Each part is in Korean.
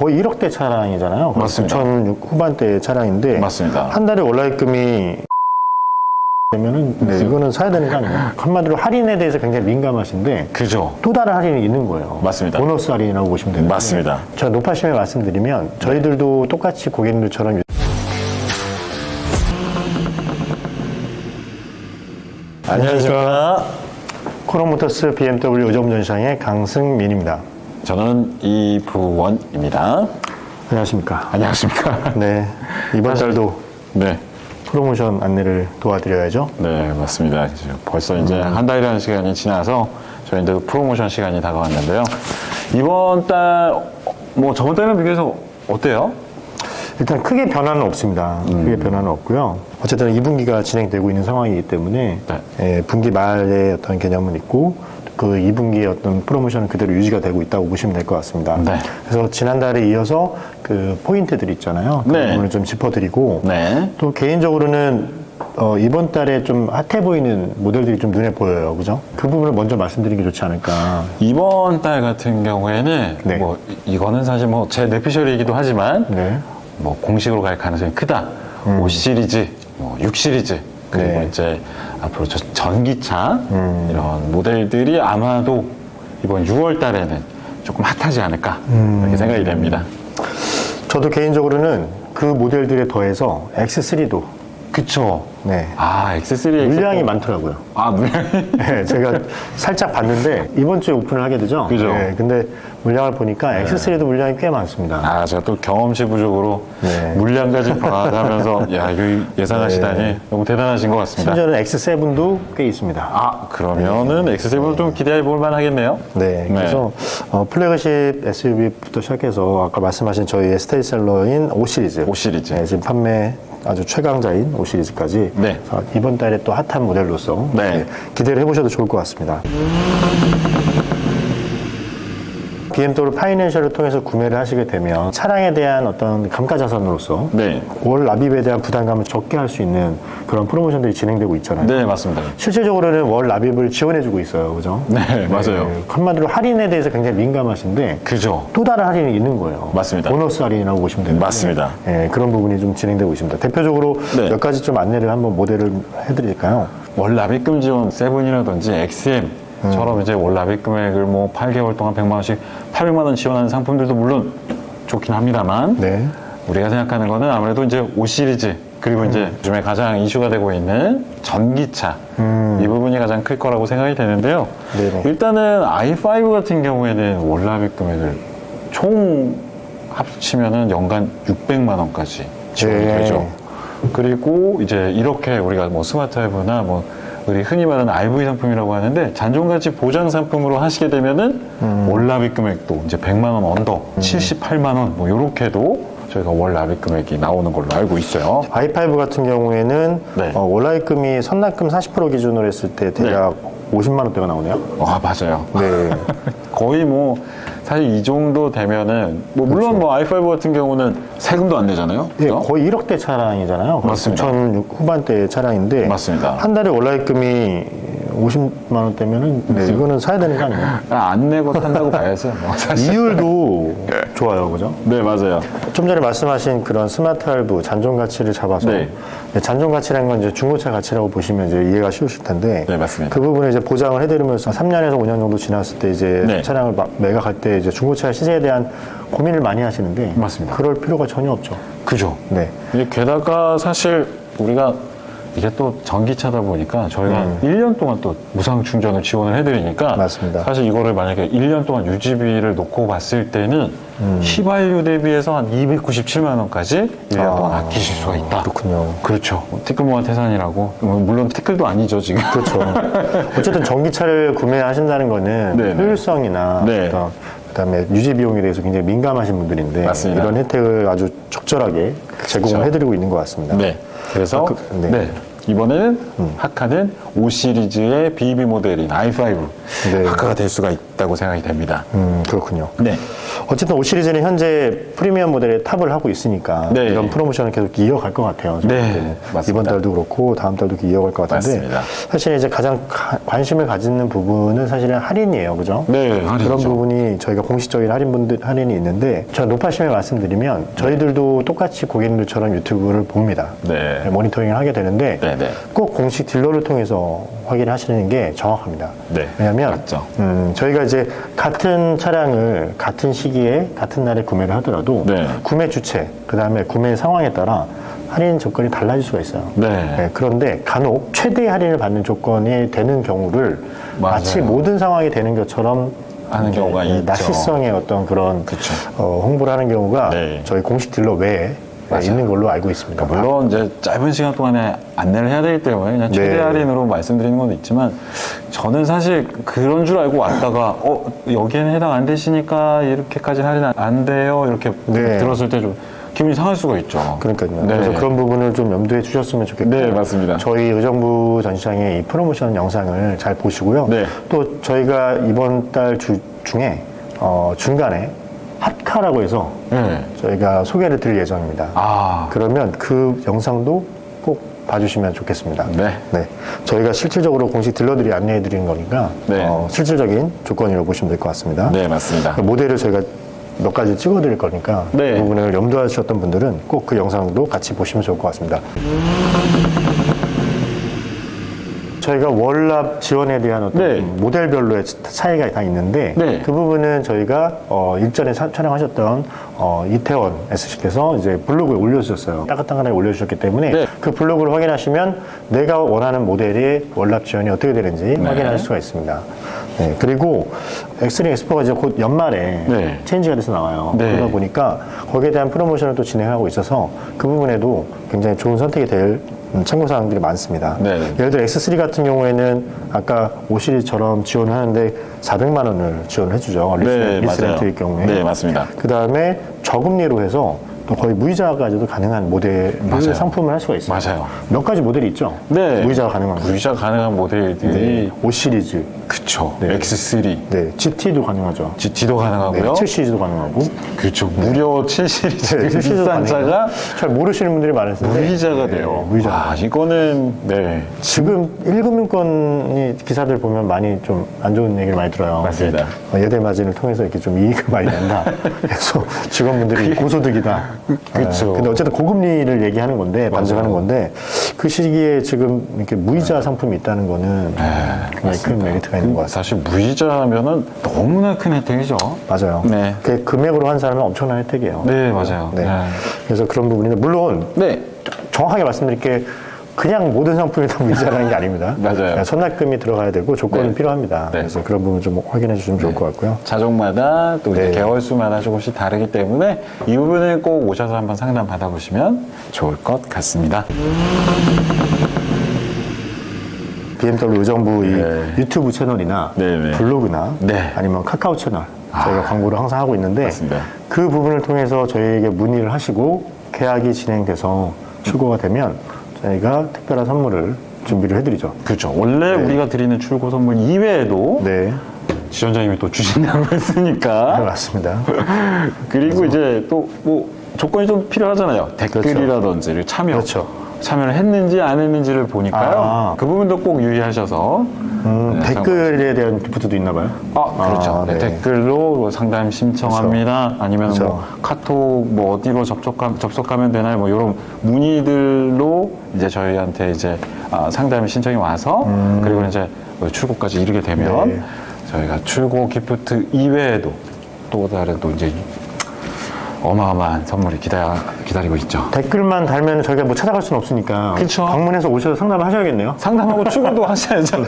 거의 1억대 차량이잖아요. 맞습니다. 9천 후반대 차량인데 맞습니다. 한 달에 월납입금이 되면은 이거는 사야 되는 거 아니에요? 한마디로 할인에 대해서 굉장히 민감하신데 그죠. 또 다른 할인이 있는 거예요. 맞습니다. 보너스 할인이라고 보시면 되는데 맞습니다. 제가 높아심에 말씀드리면 저희들도 똑같이 고객님들처럼 안녕하십니까. 코노모터스 BMW 오점전시장의 강승민입니다. 저는 이부원입니다. 안녕하십니까. 안녕하십니까. 네, 이번 달도 네. 프로모션 안내를 도와드려야죠. 네, 맞습니다. 벌써 이제 한 달이라는 시간이 지나서 저희도 프로모션 시간이 다가왔는데요. 이번 달, 뭐 저번 달이랑 비교해서 어때요? 일단 크게 변화는 없습니다. 크게 변화는 없고요. 어쨌든 2분기가 진행되고 있는 상황이기 때문에 분기 말에 어떤 개념은 있고 그 2분기의 어떤 프로모션은 그대로 유지가 되고 있다고 보시면 될 것 같습니다. 네. 그래서 지난달에 이어서 그 포인트들 있잖아요. 그 네. 부분을 좀 짚어드리고 네. 또 개인적으로는 이번 달에 좀 핫해 보이는 모델들이 좀 눈에 보여요. 그죠? 그 부분을 먼저 말씀드리는 게 좋지 않을까. 이번 달 같은 경우에는 네. 뭐 이거는 사실 뭐 제 뇌피셜이기도 하지만 네. 뭐 공식으로 갈 가능성이 크다. 5 시리즈, 뭐 6 시리즈 그리고 네. 이제 앞으로 전기차 이런 모델들이 아마도 이번 6월 달에는 조금 핫하지 않을까 이렇게 생각이 됩니다. 저도 개인적으로는 그 모델들에 더해서 X3도 그쵸? 네. 아, X3, 물량이 많더라고요. 아, 물량이? 네, 제가 살짝 봤는데 이번 주에 오픈을 하게 되죠. 그죠. 네, 근데 물량을 보니까 X3도 물량이 꽤 많습니다. 아, 제가 또 경험치 부족으로 네. 물량까지 파악하면서 야, 이거 예상하시다니 너무 대단하신 것 같습니다. 심지어는 X7도 꽤 있습니다. 아, 그러면은 X7을 좀 기대해 볼 만하겠네요. 네, 그래서 플래그십 SUV부터 시작해서 아까 말씀하신 저희의 스테이셀러인 5 시리즈, 5 시리즈. 네, 지금 판매 아주 최강자인 5 시리즈까지 네. 이번 달에 또 핫한 모델로서 네. 기대를 해보셔도 좋을 것 같습니다. BMW 파이낸셜을 통해서 구매를 하시게 되면 차량에 대한 어떤 감가자산으로서 네. 월 납입에 대한 부담감을 적게 할 수 있는 그런 프로모션들이 진행되고 있잖아요. 네, 맞습니다. 실질적으로는 월 납입을 지원해주고 있어요. 그죠? 네, 맞아요. 한마디로 할인에 대해서 굉장히 민감하신데 그죠. 또 다른 할인이 있는 거예요. 맞습니다. 보너스 할인이라고 보시면 되는데 맞습니다. 그런 부분이 좀 진행되고 있습니다. 대표적으로 네. 몇 가지 좀 안내를 한번 모델을 해드릴까요? 월 납입금 지원 세븐이라든지 XM처럼 이제 월 납입 금액을 뭐 8개월 동안 100만 원씩 800만 원 지원하는 상품들도 물론 좋긴 합니다만 네. 우리가 생각하는 거는 아무래도 이제 5 시리즈 그리고 이제 요즘에 가장 이슈가 되고 있는 전기차 이 부분이 가장 클 거라고 생각이 되는데요. 네네. 일단은 i5 같은 경우에는 월 납입 금액을 총 합치면은 연간 600만 원까지 지원이 네. 되죠. 그리고 이제 이렇게 우리가 뭐 스마트 할부나 뭐 우리 흔히 말하는 RV 상품이라고 하는데 잔존가치 보장 상품으로 하시게 되면은 월 납입 금액도 이제 100만 원 언더, 78만 원 뭐 요렇게도 저희가 월 납입 금액이 나오는 걸로 알고 있어요. i5 같은 경우에는 네. 월 납입금이 선납금 40% 기준으로 했을 때 대략 50만 원대가 나오네요. 아, 맞아요. 네. 거의 뭐 사실 이 정도 되면은 뭐 물론 뭐 i5 같은 경우는 세금도 안 내잖아요. 예, 그죠? 거의 1억대 차량이잖아요. 맞습니다. 9천 후반대 차량인데 맞습니다. 한 달에 월납입금이 50만 원대면은 이거는 사야 되는 거 아니에요? 안 내고 산다고 봐야죠. 뭐 사실. 이율도 좋아요, 그죠? 네, 맞아요. 좀 전에 말씀하신 그런 스마트 할부, 잔존 가치를 잡아서 네. 잔존 가치라는 건 이제 중고차 가치라고 보시면 이제 이해가 쉬우실 텐데 네, 맞습니다. 그 부분을 이제 보장을 해드리면서 3년에서 5년 정도 지났을 때 이제 네. 차량을 매각할 때 이제 중고차 시세에 대한 고민을 많이 하시는데 맞습니다. 그럴 필요가 전혀 없죠. 그죠. 네. 이제 게다가 사실 우리가 이게 또 전기차다 보니까 저희가 1년 동안 또 무상 충전을 지원을 해드리니까 맞습니다. 사실 이거를 만약에 1년 동안 유지비를 놓고 봤을 때는 휘발유 대비해서 한 297만 원까지 1년 동안 아끼실 수가 있다. 그렇군요. 그렇죠. 티끌모아 태산이라고 물론 티끌도 아니죠 지금. 그렇죠. 어쨌든 전기차를 구매하신다는 거는 네네. 효율성이나 네. 그다음에 유지 비용에 대해서 굉장히 민감하신 분들인데 맞습니다. 이런 혜택을 아주 적절하게 제공을 그렇죠. 해드리고 있는 것 같습니다. 네. 그래서 네. 네. 이번에는 핫카는 5 시리즈의 BEV 모델인 i5 네. 핫카가 될 수가 있다고 생각이 됩니다. 그렇군요. 네. 어쨌든 5 시리즈는 현재 프리미엄 모델에 탑을 하고 있으니까 네. 이런 프로모션을 계속 이어갈 것 같아요. 네, 맞습니다. 이번 달도 그렇고 다음 달도 이어갈 것 같은데 맞습니다. 사실 이제 가장 관심을 가지는 부분은 사실은 할인이에요, 그죠? 네, 할인이죠. 그런 부분이 저희가 공식적인 할인이 있는데 제가 높아심에 말씀드리면 저희들도 똑같이 고객님들처럼 유튜브를 봅니다. 네. 모니터링을 하게 되는데 네, 네. 꼭 공식 딜러를 통해서 확인하시는 게 정확합니다. 네, 왜냐하면 맞죠. 저희가 이제 같은 차량을 같은 시기에 같은 날에 구매를 하더라도 네. 구매 주체, 그 다음에 구매 상황에 따라 할인 조건이 달라질 수가 있어요. 네. 그런데 간혹 최대 할인을 받는 조건이 되는 경우를 맞아요. 마치 모든 상황이 되는 것처럼 하는 경우가 있죠. 나시성의 어떤 그런 그쵸. 홍보를 하는 경우가 네. 저희 공식 딜러 외에 맞아요. 있는 걸로 알고 있습니다. 물론 이제 짧은 시간 동안에 안내를 해야 되기 때문에 그냥 최대 네. 할인으로 말씀드리는 것도 있지만 저는 사실 그런 줄 알고 왔다가 여기에는 해당 안 되시니까 이렇게까지 할인 안 돼요 이렇게 네. 들었을 때 좀 기분이 상할 수가 있죠. 그러니까요. 네. 그래서 그런 부분을 좀 염두에 주셨으면 좋겠고. 네, 맞습니다. 저희 의정부 전시장의 이 프로모션 영상을 잘 보시고요. 네. 또 저희가 이번 달 중에 중간에 핫카라고 해서 네. 저희가 소개를 드릴 예정입니다. 아, 그러면 그 영상도 꼭 봐주시면 좋겠습니다. 네. 저희가 실질적으로 공식 딜러들이 안내해 드리는 거니까 네. 실질적인 조건이라고 보시면 될 것 같습니다. 네, 맞습니다. 모델을 저희가 몇 가지 찍어 드릴 거니까 네. 그 부분을 염두하셨던 분들은 꼭 그 영상도 같이 보시면 좋을 것 같습니다. 저희가 월납 지원에 대한 어떤 네. 모델별로의 차이가 다 있는데 네. 그 부분은 저희가 일전에 촬영하셨던 이태원 S씨께서 이제 블로그에 올려주셨어요. 따끈따끈하게 올려주셨기 때문에 네. 그 블로그를 확인하시면 내가 원하는 모델의 월납 지원이 어떻게 되는지 확인할 수가 있습니다. 네, 그리고 엑스트림 엑스포가 이제 곧 연말에 네. 체인지가 돼서 나와요. 네. 그러다 보니까 거기에 대한 프로모션을 또 진행하고 있어서 그 부분에도 굉장히 좋은 선택이 될 참고사항들이 많습니다. 네. 예를 들어 X3 같은 경우에는 아까 5시리즈처럼 지원을 하는데 400만 원을 지원을 해주죠. 네, 리스 맞아요. 렌트일 경우에. 네, 맞습니다. 그 다음에 저금리로 해서 또 거의 무이자까지도 가능한 모델 맞아요. 상품을 할 수가 있어요. 맞아요. 몇 가지 모델이 있죠. 네. 무이자가 가능한 거. 무이자 가능한 모델들이 5시리즈, 그쵸. 네. X3, 네, GT도 가능하죠. GT도 가능하고요. 네, 7시리즈도 가능하고. 그렇죠. 무려 7시리즈 네, 7시리즈도 비싼 차가 잘 모르시는 분들이 많으신데 무이자가 돼요. 무이자가. 와, 이거는 네. 지금 1금융권이 기사들 보면 많이 좀 안 좋은 얘기를 많이 들어요. 맞습니다. 예대 마진을 통해서 이렇게 좀 이익을 많이 낸다. 그래서 직원분들이 고소득이다. 그쵸. 근데 어쨌든 고금리를 얘기하는 건데, 반증하는 건데, 그 시기에 지금 이렇게 무이자 상품이 있다는 거는 굉장히 큰 메리트가 있는 것 같습니다. 사실 무이자면은 너무나 큰 혜택이죠. 맞아요. 네. 그 금액으로 한 사람은 엄청난 혜택이에요. 네, 맞아요. 네. 네. 그래서 그런 부분인데, 물론 네. 정확하게 말씀드릴게 그냥 모든 상품이 다 무이자라는 게 아닙니다. 맞아요. 선납금이 들어가야 되고 조건은 네. 필요합니다. 네. 그래서 그런 부분 좀 확인해 주시면 좋을 것 같고요. 차종마다 또 이제 네. 개월수마다 조금씩 다르기 때문에 이 부분을 꼭 오셔서 한번 상담 받아보시면 좋을 것 같습니다. BMW 의정부 이 네. 유튜브 채널이나 네, 네. 블로그나 네. 아니면 카카오 채널 저희가 광고를 항상 하고 있는데 맞습니다. 그 부분을 통해서 저희에게 문의를 하시고 계약이 진행돼서 출고가 되면 저희가 특별한 선물을 준비를 해드리죠. 그렇죠. 원래 우리가 드리는 출고 선물 이외에도 네, 지원자님이 또 주신다고 했으니까 맞습니다. 그리고 이제 또 뭐 조건이 좀 필요하잖아요. 댓글이라든지 참여. 그렇죠. 참여를 했는지 안 했는지를 보니까요. 아. 그 부분도 꼭 유의하셔서. 네, 댓글에 대한 기프트도 있나 봐요. 그렇죠. 아, 네, 네. 댓글로 뭐 상담 신청합니다. 아니면 그렇죠. 뭐 카톡 뭐 어디로 접속하면 되나요? 뭐 이런 문의들로 이제 저희한테 이제 상담 신청이 와서 그리고 이제 출고까지 이르게 되면 네. 저희가 출고 기프트 이외에도 또 다른 또 이제 어마어마한 선물이 기다리고 있죠. 댓글만 달면 저희가 뭐 찾아갈 수는 없으니까 그쵸. 방문해서 오셔서 상담을 하셔야겠네요. 상담하고 출고도 하셔야죠.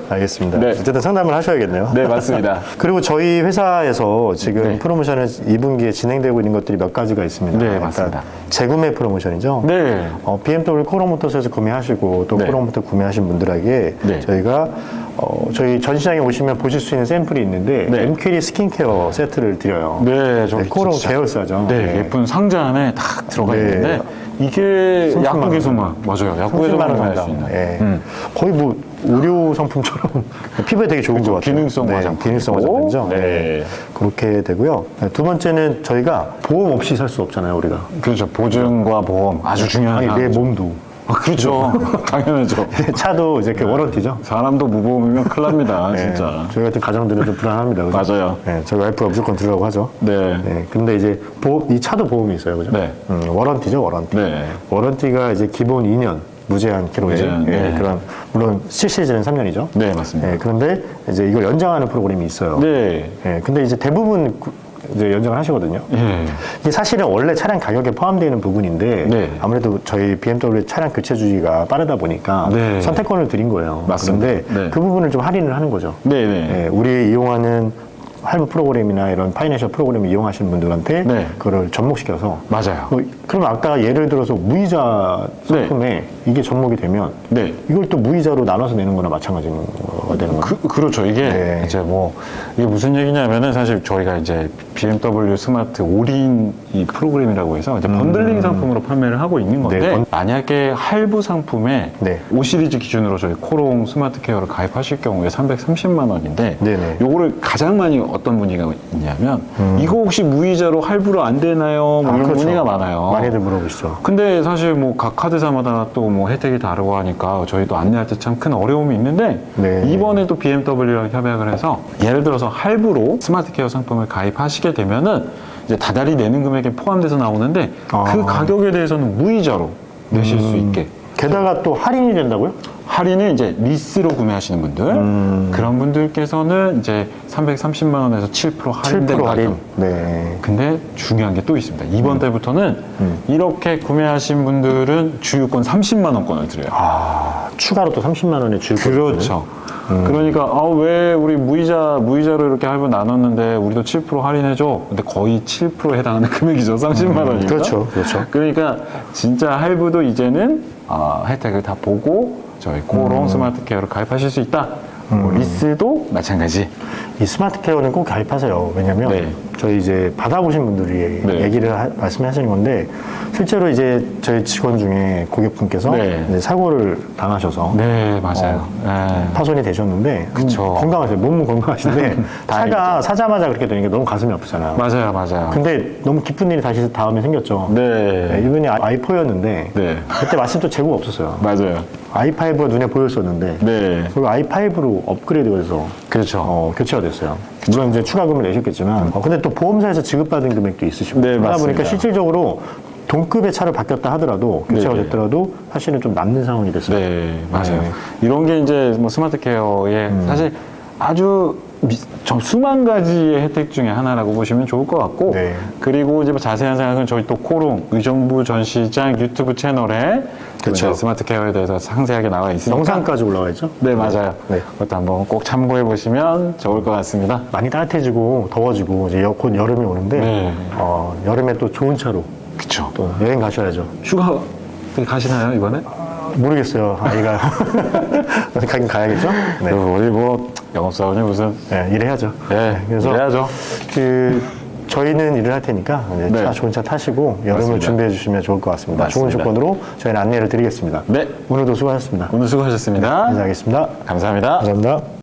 알겠습니다. 네. 어쨌든 상담을 하셔야겠네요. 네, 맞습니다. 그리고 저희 회사에서 지금 네. 프로모션을 2분기에 진행되고 있는 것들이 몇 가지가 있습니다. 네, 맞습니다. 재구매 프로모션이죠. 네. BMW 코로모터스에서 구매하시고 또 네. 코로모터 구매하신 분들에게 네. 저희가 저희 전시장에 오시면 보실 수 있는 샘플이 있는데 네. 엠퀴리 스킨케어 세트를 드려요. 네, 저 코로 진짜. 계열사죠. 네, 예쁜 상자 안에 딱 들어가 네. 있는데 이게 30만 약국에서만 맞아요. 30만 약국에서만 원 구매할 수 상당. 있는. 예. 거의 뭐 의료 상품처럼 피부에 되게 좋은 것 같아요. 기능성 네, 화장품. 기능성 화장품이죠. 네. 그렇게 되고요. 두 번째는 저희가 보험 없이 살 수 없잖아요, 우리가. 그렇죠. 보증과 보험 아주 중요한. 아니, 내 사항이죠. 몸도. 아, 그렇죠. 당연하죠. 차도 이제 그 워런티죠. 사람도 무보험이면 큰일 납니다, 네, 진짜. 저희 같은 가정들은 좀 불안합니다. 그죠? 맞아요. 네, 저희 와이프가 무조건 들으라고 하죠. 네. 네, 근데 이제 이 차도 보험이 있어요, 그죠? 네. 워런티죠, 워런티. 네. 워런티가 이제 기본 2년 무제한 기록에 무제한, 네. 그런 물론 실시즌은 3년이죠. 네, 맞습니다. 그런데 이제 이걸 연장하는 프로그램이 있어요. 네. 근데 이제 대부분 이제 연장을 하시거든요. 예. 이게 사실은 원래 차량 가격에 포함되어 있는 부분인데 네. 아무래도 저희 BMW 차량 교체 주기가 빠르다 보니까 네. 선택권을 드린 거예요. 맞습니다. 그런데 네. 그 부분을 좀 할인을 하는 거죠. 네, 네. 우리 이용하는 할부 프로그램이나 이런 파이낸셜 프로그램을 이용하시는 분들한테 네. 그걸 접목시켜서 맞아요. 그러면 아까 예를 들어서 무이자 상품에 이게 접목이 되면 네. 이걸 또 무이자로 나눠서 내는 거나 마찬가지가 되는 거죠. 그렇죠. 이게 네. 이제 뭐 이게 무슨 얘기냐면은 사실 저희가 이제 BMW 스마트 올인 이 프로그램이라고 해서 이제 번들링 상품으로 판매를 하고 있는 건데 네. 만약에 할부 상품에 네. 5 시리즈 기준으로 저희 코롱 스마트 케어를 가입하실 경우에 330만 원인데 네네. 요거를 가장 많이 어떤 문의가 있냐면 이거 혹시 무이자로 할부로 안 되나요? 뭐 이런 그렇죠. 문의가 많아요. 많이들 물어보시죠. 근데 사실 뭐 각 카드사마다 또 뭐 혜택이 다르고 하니까 저희도 안내할 때 참 큰 어려움이 있는데 네. 이번에 또 BMW랑 협약을 해서 예를 들어서 할부로 스마트 케어 상품을 가입하시게 되면은 이제 다달이 내는 금액에 포함돼서 나오는데 그 가격에 대해서는 무이자로 내실 수 있게 게다가 또 할인이 된다고요? 할인은 이제 리스로 구매하시는 분들 그런 분들께서는 이제 330만 원에서 7% 할인된 7% 가격. 할인. 네. 근데 중요한 게 또 있습니다. 이번 달부터는 이렇게 구매하신 분들은 주유권 30만 원권을 드려요. 추가로 또 30만 원의 주유권. 그렇죠. 그러니까 왜 우리 무이자로 이렇게 할부 나눴는데 우리도 7% 할인해줘. 근데 거의 7%에 해당하는 금액이죠. 30만 원이니까. 그렇죠. 그렇죠. 그러니까 진짜 할부도 이제는 혜택을 다 보고 저희 코롱 스마트 케어를 가입하실 수 있다. 뭐 리스도 마찬가지. 이 스마트 케어는 꼭 가입하세요. 왜냐면 네. 저희 이제 받아보신 분들이 네. 얘기를 말씀하시는 건데 실제로 이제 저희 직원 중에 고객분께서 네. 이제 사고를 당하셔서 네, 맞아요. 네. 파손이 되셨는데 그쵸. 건강하세요. 몸은 건강하신데 차가 사자마자 그렇게 되는 게 너무 가슴이 아프잖아요. 맞아요, 맞아요. 근데 너무 기쁜 일이 다시 다음에 생겼죠. 네. 이분이 i4였는데 네. 그때 마침 또 재고가 없었어요. 맞아요. i5가 눈에 보였었는데 네. 그리고 i5로 업그레이드가 돼서 그렇죠. 교체가 됐어요. 물론 이제 추가금을 내셨겠지만 근데 또 보험사에서 지급받은 금액도 있으시고 네, 그러다 맞습니다. 보니까 실질적으로 동급의 차를 바뀌었다 하더라도 교체가 네. 됐더라도 사실은 좀 남는 상황이 됐어요. 네, 맞아요. 네. 이런 게 이제 뭐 스마트 케어의 사실 아주 수만 가지의 혜택 중에 하나라고 보시면 좋을 것 같고, 네. 그리고 이제 뭐 자세한 사항은 저희 또 코롱 의정부 전시장 유튜브 채널에 그쵸. 스마트 케어에 대해서 상세하게 나와 있으니까. 영상까지 올라와 있죠? 네, 맞아요. 네. 그것도 한번 꼭 참고해 보시면 좋을 것 같습니다. 많이 따뜻해지고 더워지고 이제 곧 여름이 오는데 네. 여름에 또 좋은 차로 그쵸. 또 여행 가셔야죠. 휴가 가시나요, 이번에? 모르겠어요. 아이가 가긴 가야겠죠? 네. 우리 뭐 영업사원이 무슨. 네, 일해야죠. 네, 그래서 해야죠. 저희는 일을 할 테니까 이제 네. 좋은 차 타시고 여름을 맞습니다. 준비해 주시면 좋을 것 같습니다. 좋은 맞습니다. 조건으로 저희는 안내를 드리겠습니다. 네. 오늘도 수고하셨습니다. 오늘 수고하셨습니다. 인사하겠습니다. 감사합니다. 감사합니다.